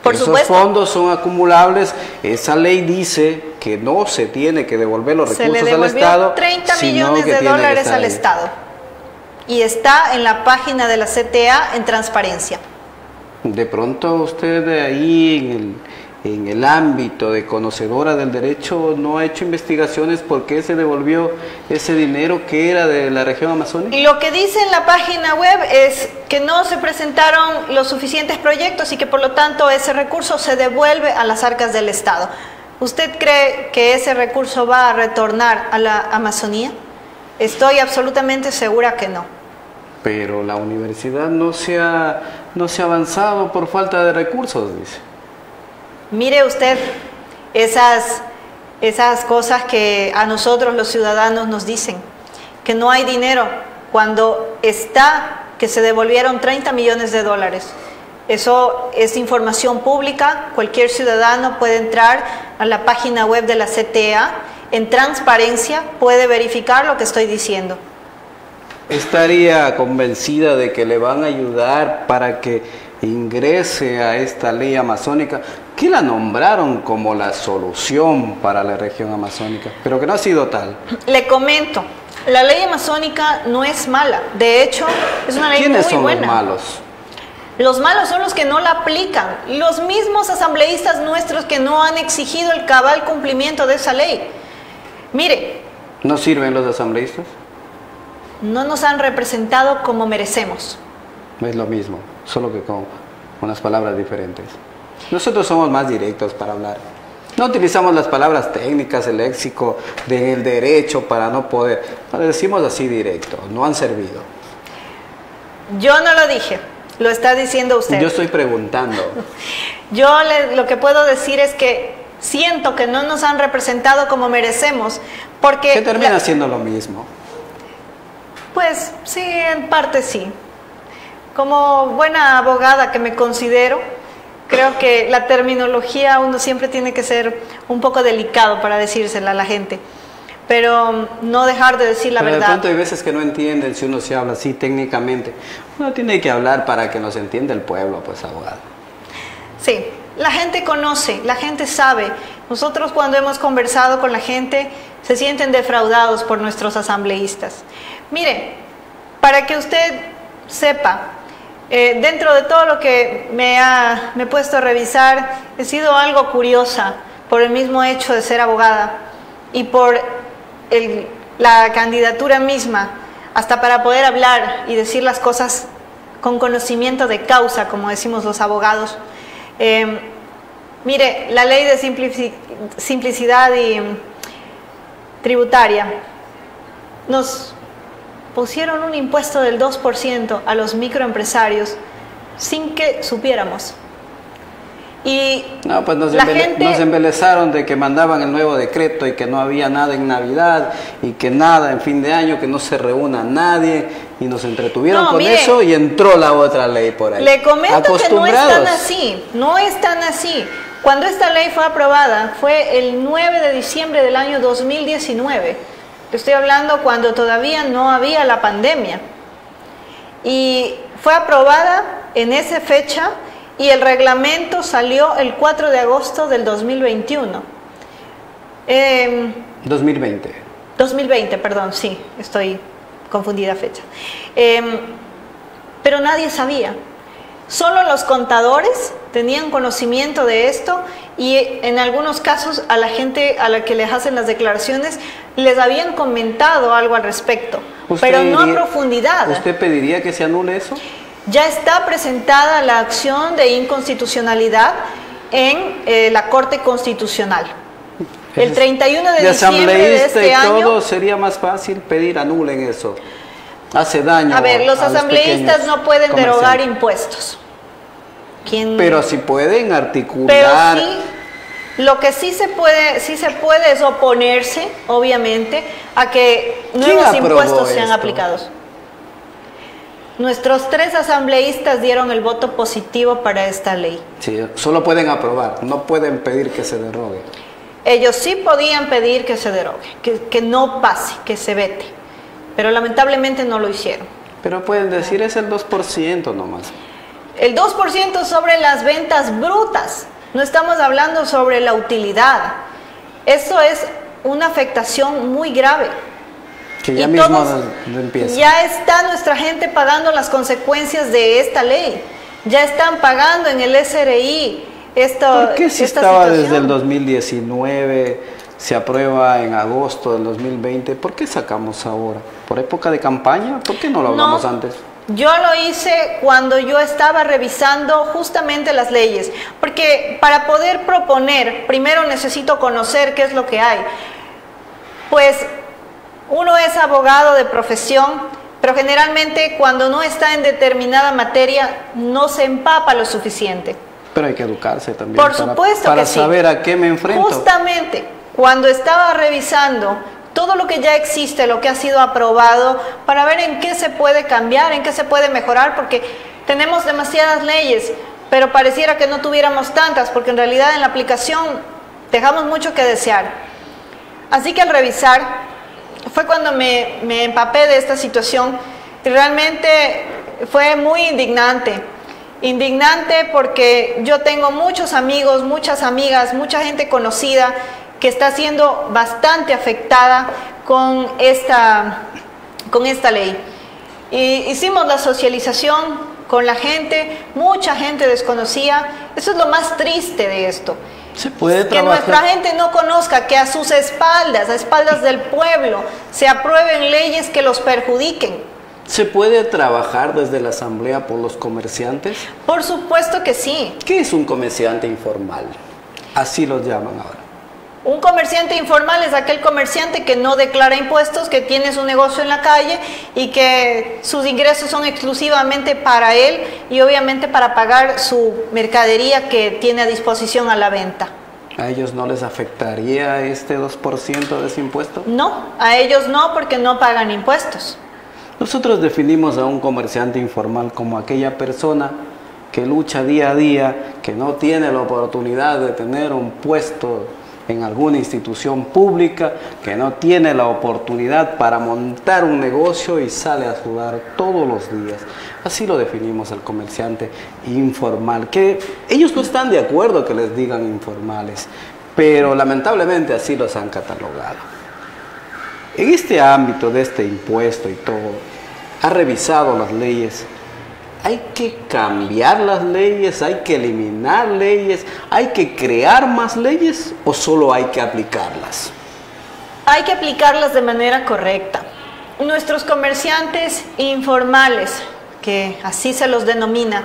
Por Esos supuesto. fondos son acumulables. Esa ley dice que no se tiene que devolver los recursos al Estado. Se le devolvió 30 millones de dólares al Estado. Y está en la página de la CTA en transparencia. De pronto usted ahí en el ámbito de conocedora del derecho no ha hecho investigaciones por qué se devolvió ese dinero que era de la región amazónica. Y lo que dice en la página web es que no se presentaron los suficientes proyectos y que por lo tanto ese recurso se devuelve a las arcas del Estado. ¿Usted cree que ese recurso va a retornar a la Amazonía? Estoy absolutamente segura que no. Pero la universidad no se ha avanzado por falta de recursos, dice. Mire usted esas cosas que a nosotros los ciudadanos nos dicen, que no hay dinero cuando está que se devolvieron 30 millones de dólares. Eso es información pública, cualquier ciudadano puede entrar a la página web de la CTA, en transparencia puede verificar lo que estoy diciendo. ¿Estaría convencida de que le van a ayudar para que ingrese a esta ley amazónica, que la nombraron como la solución para la región amazónica, pero que no ha sido tal? Le comento, la ley amazónica no es mala, de hecho es una ley muy buena. ¿Quiénes son los malos? Los malos son los que no la aplican, los mismos asambleístas nuestros que no han exigido el cabal cumplimiento de esa ley. Mire. ¿No sirven los asambleístas? No nos han representado como merecemos. Es lo mismo, solo que con unas palabras diferentes. Nosotros somos más directos para hablar. No utilizamos las palabras técnicas, el léxico del derecho para no poder. Lo decimos así directo, no han servido. Yo no lo dije, lo está diciendo usted. Yo estoy preguntando. Lo que puedo decir es que siento que no nos han representado como merecemos, porque... ¿Qué termina siendo lo mismo? Pues sí, en parte sí. Como buena abogada que me considero, creo que la terminología uno siempre tiene que ser un poco delicado para decírsela a la gente, pero no dejar de decir la verdad. De pronto hay veces que no entienden si uno se habla así técnicamente. Uno tiene que hablar para que nos entienda el pueblo, pues, abogado. Sí, la gente conoce, la gente sabe. Nosotros cuando hemos conversado con la gente se sienten defraudados por nuestros asambleístas. Mire, para que usted sepa, dentro de todo lo que me he puesto a revisar, he sido algo curiosa por el mismo hecho de ser abogada y por la candidatura misma, hasta para poder hablar y decir las cosas con conocimiento de causa, como decimos los abogados. Mire, la ley de simplicidad y tributaria nos pusieron un impuesto del 2% a los microempresarios sin que supiéramos. Y no, pues nos embelezaron de que mandaban el nuevo decreto y que no había nada en Navidad y que nada en fin de año, que no se reúna nadie, y nos entretuvieron con eso y entró la otra ley por ahí. Le comento que no es tan así, no es tan así. Cuando esta ley fue aprobada fue el 9 de diciembre del año 2019. Estoy hablando cuando todavía no había la pandemia. Y fue aprobada en esa fecha y el reglamento salió el 4 de agosto del 2021. 2020. 2020, perdón, sí, estoy confundida fecha. Pero nadie sabía. Solo los contadores tenían conocimiento de esto y en algunos casos a la gente a la que les hacen las declaraciones les habían comentado algo al respecto, pero no a profundidad. ¿Usted pediría que se anule eso? Ya está presentada la acción de inconstitucionalidad en la Corte Constitucional. El 31 de diciembre de este año... todo sería más fácil pedir anulen eso. Hace daño. A ver, los asambleístas no pueden derogar impuestos. Pero sí pueden articular. Pero sí, lo que sí se puede es oponerse, obviamente, a que nuevos impuestos sean aplicados. Nuestros 3 asambleístas dieron el voto positivo para esta ley. Sí, solo pueden aprobar, no pueden pedir que se derogue. Ellos sí podían pedir que se derogue, que no pase, que se vete, pero lamentablemente no lo hicieron. Pero pueden decir es el 2% nomás. El 2% sobre las ventas brutas, no estamos hablando sobre la utilidad. Eso es una afectación muy grave. Que ya mismo empieza. Ya está nuestra gente pagando las consecuencias de esta ley. Ya están pagando en el SRI ¿Por qué si esta estaba situación. desde el 2019, se aprueba en agosto del 2020, ¿por qué sacamos ahora? ¿Por época de campaña? ¿Por qué no lo hablamos antes? Yo lo hice cuando yo estaba revisando justamente las leyes, porque para poder proponer, primero necesito conocer qué es lo que hay. Pues uno es abogado de profesión, pero generalmente cuando no está en determinada materia no se empapa lo suficiente. Pero hay que educarse también Por supuesto para que sí. saber a qué me enfrento. Justamente cuando estaba revisando todo lo que ya existe, lo que ha sido aprobado, para ver en qué se puede cambiar, en qué se puede mejorar, porque tenemos demasiadas leyes, pero pareciera que no tuviéramos tantas, porque en realidad en la aplicación dejamos mucho que desear. Así que al revisar, fue cuando me empapé de esta situación, y realmente fue muy indignante. Indignante porque yo tengo muchos amigos, muchas amigas, mucha gente conocida que está siendo bastante afectada con esta ley. Y hicimos la socialización con la gente, mucha gente desconocía. Eso es lo más triste de esto. Se puede que nuestra gente no conozca que a sus espaldas, a espaldas del pueblo, se aprueben leyes que los perjudiquen. ¿Se puede trabajar desde la asamblea por los comerciantes? Por supuesto que sí. ¿Qué es un comerciante informal? Así los llaman ahora. Un comerciante informal es aquel comerciante que no declara impuestos, que tiene su negocio en la calle y que sus ingresos son exclusivamente para él y obviamente para pagar su mercadería que tiene a disposición a la venta. ¿A ellos no les afectaría este 2% de ese impuesto? No, a ellos no, porque no pagan impuestos. Nosotros definimos a un comerciante informal como aquella persona que lucha día a día, que no tiene la oportunidad de tener un puesto en alguna institución pública, que no tiene la oportunidad para montar un negocio y sale a sudar todos los días. Así lo definimos al comerciante informal, que ellos no están de acuerdo que les digan informales, pero lamentablemente así los han catalogado. En este ámbito de este impuesto y todo, ha revisado las leyes. ¿Hay que cambiar las leyes? ¿Hay que eliminar leyes? ¿Hay que crear más leyes o solo hay que aplicarlas? Hay que aplicarlas de manera correcta. Nuestros comerciantes informales, que así se los denomina,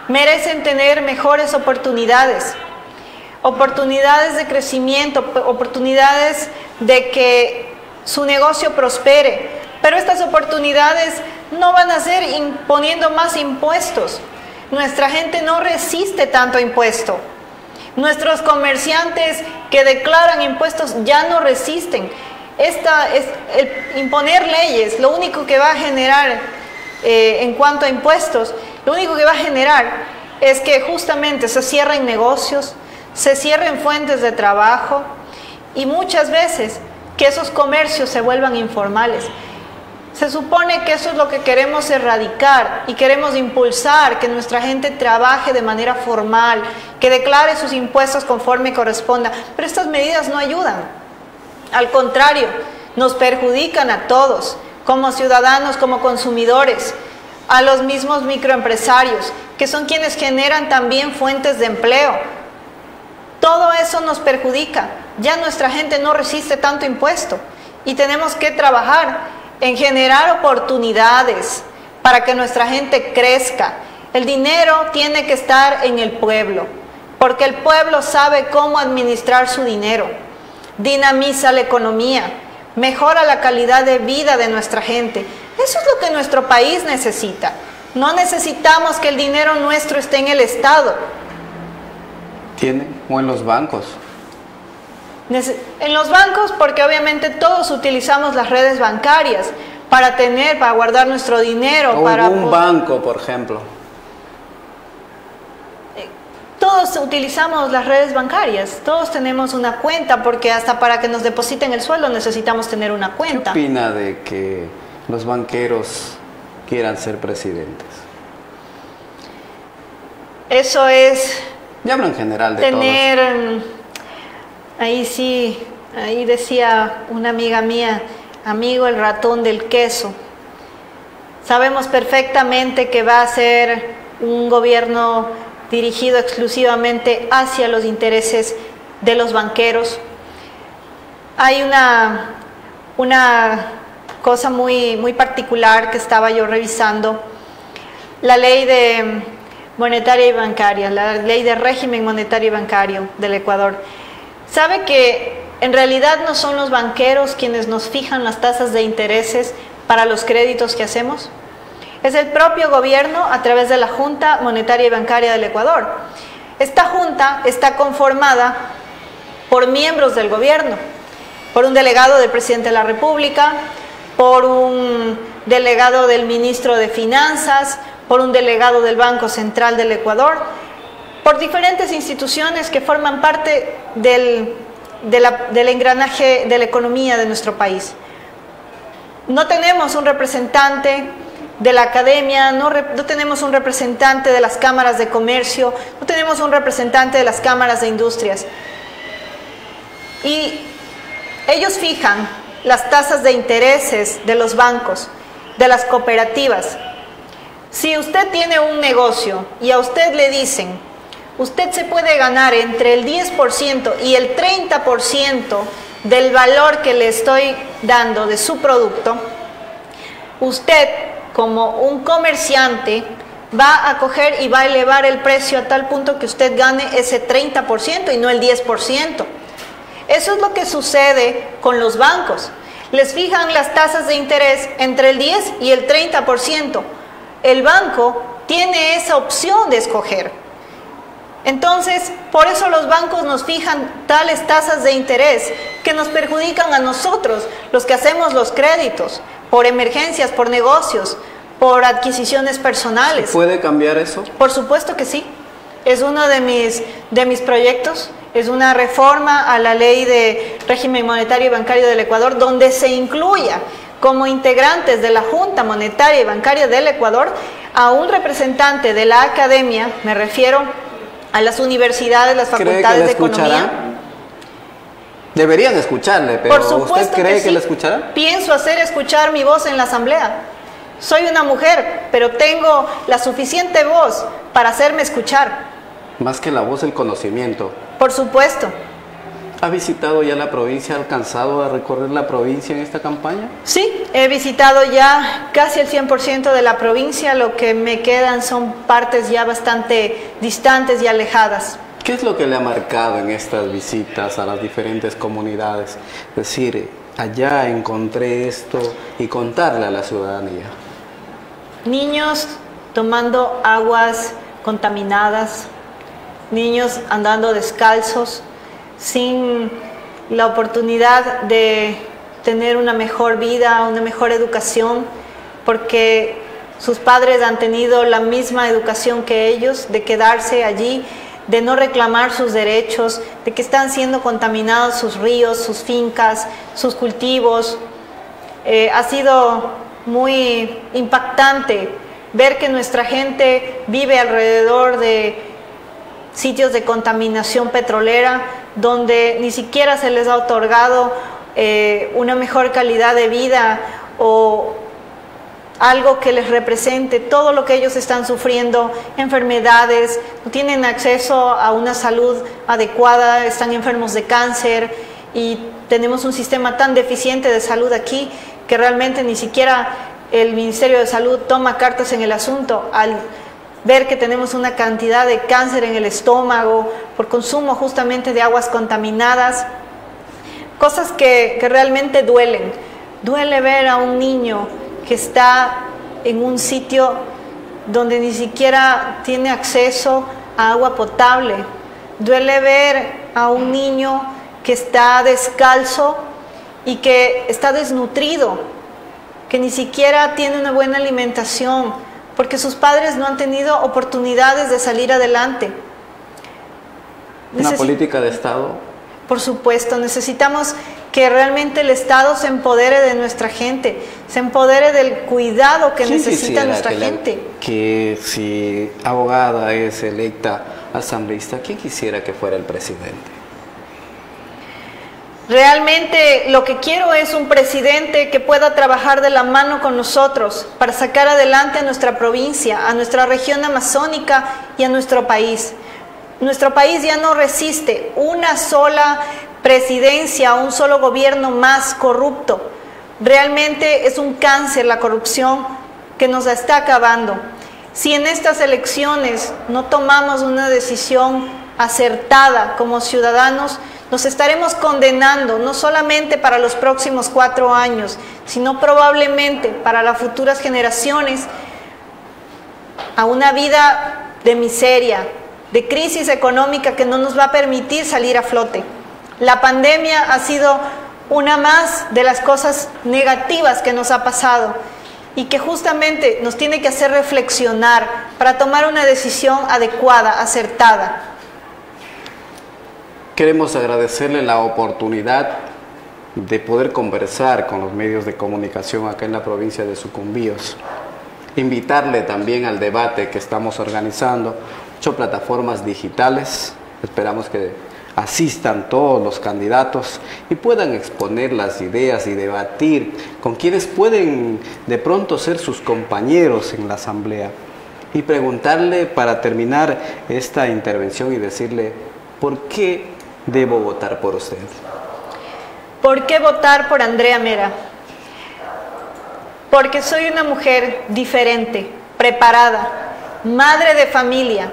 merecen tener mejores oportunidades. Oportunidades de crecimiento, oportunidades de que su negocio prospere. Pero estas oportunidades no van a ser imponiendo más impuestos. Nuestra gente no resiste tanto impuesto. Nuestros comerciantes que declaran impuestos ya no resisten. El imponer leyes, lo único que va a generar en cuanto a impuestos, lo único que va a generar es que justamente se cierren negocios, se cierren fuentes de trabajo y muchas veces que esos comercios se vuelvan informales. Se supone que eso es lo que queremos erradicar y queremos impulsar, que nuestra gente trabaje de manera formal, que declare sus impuestos conforme corresponda, pero estas medidas no ayudan. Al contrario, nos perjudican a todos, como ciudadanos, como consumidores, a los mismos microempresarios, que son quienes generan también fuentes de empleo. Todo eso nos perjudica. Ya nuestra gente no resiste tanto impuesto y tenemos que trabajar en generar oportunidades para que nuestra gente crezca. El dinero tiene que estar en el pueblo, porque el pueblo sabe cómo administrar su dinero. Dinamiza la economía, mejora la calidad de vida de nuestra gente. Eso es lo que nuestro país necesita. No necesitamos que el dinero nuestro esté en el Estado. ¿Tienen? ¿O en los bancos? En los bancos, porque obviamente todos utilizamos las redes bancarias para guardar nuestro dinero. O en un banco, por ejemplo. Todos utilizamos las redes bancarias, todos tenemos una cuenta, porque hasta para que nos depositen el sueldo necesitamos tener una cuenta. ¿Qué opina de que los banqueros quieran ser presidentes? Eso es... Ya hablo en general de tener todos. Ahí sí, ahí decía una amiga mía, amigo el ratón del queso. Sabemos perfectamente que va a ser un gobierno dirigido exclusivamente hacia los intereses de los banqueros. Hay una cosa muy particular que estaba yo revisando, la ley de monetaria y bancaria, la ley de régimen monetario y bancario del Ecuador. ¿Sabe que en realidad no son los banqueros quienes nos fijan las tasas de intereses para los créditos que hacemos? Es el propio gobierno a través de la Junta Monetaria y Bancaria del Ecuador. Esta junta está conformada por miembros del gobierno, por un delegado del presidente de la República, por un delegado del ministro de Finanzas, por un delegado del Banco Central del Ecuador, por diferentes instituciones que forman parte del engranaje de la economía de nuestro país. No tenemos un representante de la academia, no tenemos un representante de las cámaras de comercio, no tenemos un representante de las cámaras de industrias. Y ellos fijan las tasas de intereses de los bancos, de las cooperativas. Si usted tiene un negocio y a usted le dicen, usted se puede ganar entre el 10% y el 30% del valor que le estoy dando de su producto, usted, como un comerciante, va a coger y va a elevar el precio a tal punto que usted gane ese 30% y no el 10%. Eso es lo que sucede con los bancos. Les fijan las tasas de interés entre el 10 y el 30%. El banco tiene esa opción de escoger. Entonces, por eso los bancos nos fijan tales tasas de interés que nos perjudican a nosotros, los que hacemos los créditos, por emergencias, por negocios, por adquisiciones personales. ¿Puede cambiar eso? Por supuesto que sí. Es uno de mis proyectos. Es una reforma a la ley de régimen monetario y bancario del Ecuador, donde se incluya como integrantes de la Junta Monetaria y Bancaria del Ecuador a un representante de la academia, me refiero a las universidades, las facultades de economía. Deberían escucharle, pero por supuesto, ¿usted cree que sí. le escucharán? Pienso hacer escuchar mi voz en la asamblea. Soy una mujer, pero tengo la suficiente voz para hacerme escuchar. Más que la voz, el conocimiento. Por supuesto. ¿Ha visitado ya la provincia? ¿Ha alcanzado a recorrer la provincia en esta campaña? Sí, he visitado ya casi el 100% de la provincia. Lo que me quedan son partes ya bastante distantes y alejadas. ¿Qué es lo que le ha marcado en estas visitas a las diferentes comunidades? Es decir, allá encontré esto y contarle a la ciudadanía. Niños tomando aguas contaminadas, niños andando descalzos, sin la oportunidad de tener una mejor vida, una mejor educación, porque sus padres han tenido la misma educación que ellos, de quedarse allí, de no reclamar sus derechos, de que están siendo contaminados sus ríos, sus fincas, sus cultivos. Ha sido muy impactante ver que nuestra gente vive alrededor de sitios de contaminación petrolera, donde ni siquiera se les ha otorgado una mejor calidad de vida o algo que les represente todo lo que ellos están sufriendo, enfermedades, no tienen acceso a una salud adecuada, están enfermos de cáncer y tenemos un sistema tan deficiente de salud aquí que realmente ni siquiera el Ministerio de Salud toma cartas en el asunto al ver que tenemos una cantidad de cáncer en el estómago por consumo justamente de aguas contaminadas, cosas que realmente duelen. Duele ver a un niño que está en un sitio donde ni siquiera tiene acceso a agua potable. Duele ver a un niño que está descalzo y que está desnutrido, que ni siquiera tiene una buena alimentación, porque sus padres no han tenido oportunidades de salir adelante. ¿Una política de Estado? Por supuesto, necesitamos que realmente el Estado se empodere de nuestra gente, se empodere del cuidado que necesita nuestra gente. Que si abogada es electa asambleísta, ¿quién quisiera que fuera el presidente? Realmente lo que quiero es un presidente que pueda trabajar de la mano con nosotros para sacar adelante a nuestra provincia, a nuestra región amazónica y a nuestro país. Nuestro país ya no resiste una sola presidencia, un solo gobierno más corrupto. Realmente es un cáncer la corrupción que nos está acabando. Si en estas elecciones no tomamos una decisión acertada como ciudadanos, nos estaremos condenando no solamente para los próximos 4 años, sino probablemente para las futuras generaciones a una vida de miseria, de crisis económica que no nos va a permitir salir a flote. La pandemia ha sido una más de las cosas negativas que nos ha pasado y que justamente nos tiene que hacer reflexionar para tomar una decisión adecuada, acertada. Queremos agradecerle la oportunidad de poder conversar con los medios de comunicación acá en la provincia de Sucumbíos. Invitarle también al debate que estamos organizando, 8 plataformas digitales. Esperamos que asistan todos los candidatos y puedan exponer las ideas y debatir con quienes pueden de pronto ser sus compañeros en la asamblea. Y preguntarle para terminar esta intervención y decirle, ¿por qué debo votar por usted? ¿Por qué votar por Andrea Mera? Porque soy una mujer diferente, preparada, madre de familia,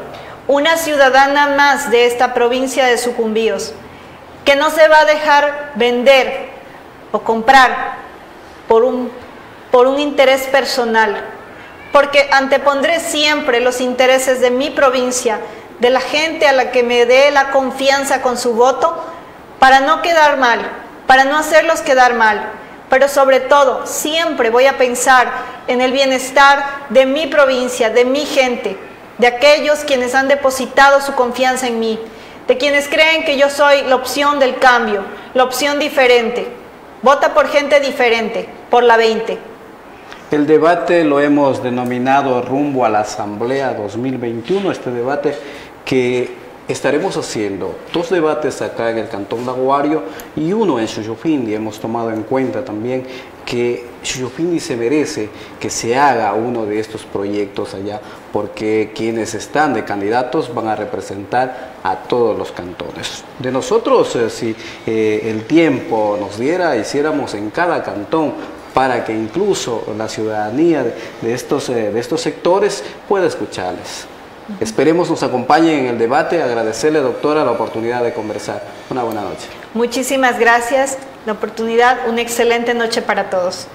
una ciudadana más de esta provincia de Sucumbíos, que no se va a dejar vender o comprar por un interés personal, porque antepondré siempre los intereses de mi provincia, de la gente a la que me dé la confianza con su voto, para no quedar mal, para no hacerlos quedar mal, pero sobre todo siempre voy a pensar en el bienestar de mi provincia, de mi gente, de aquellos quienes han depositado su confianza en mí, de quienes creen que yo soy la opción del cambio, la opción diferente. Vota por gente diferente, por la 20. El debate lo hemos denominado Rumbo a la Asamblea 2021, este debate que estaremos haciendo 2 debates acá en el Cantón Laguario y uno en Xuyupindi. Hemos tomado en cuenta también que Xuyupindi se merece que se haga uno de estos proyectos allá, porque quienes están de candidatos van a representar a todos los cantones. De nosotros, si el tiempo nos diera, hiciéramos en cada cantón para que incluso la ciudadanía de estos sectores pueda escucharles. Esperemos nos acompañen en el debate. Agradecerle, doctora, la oportunidad de conversar. Una buena noche. Muchísimas gracias. La oportunidad, una excelente noche para todos.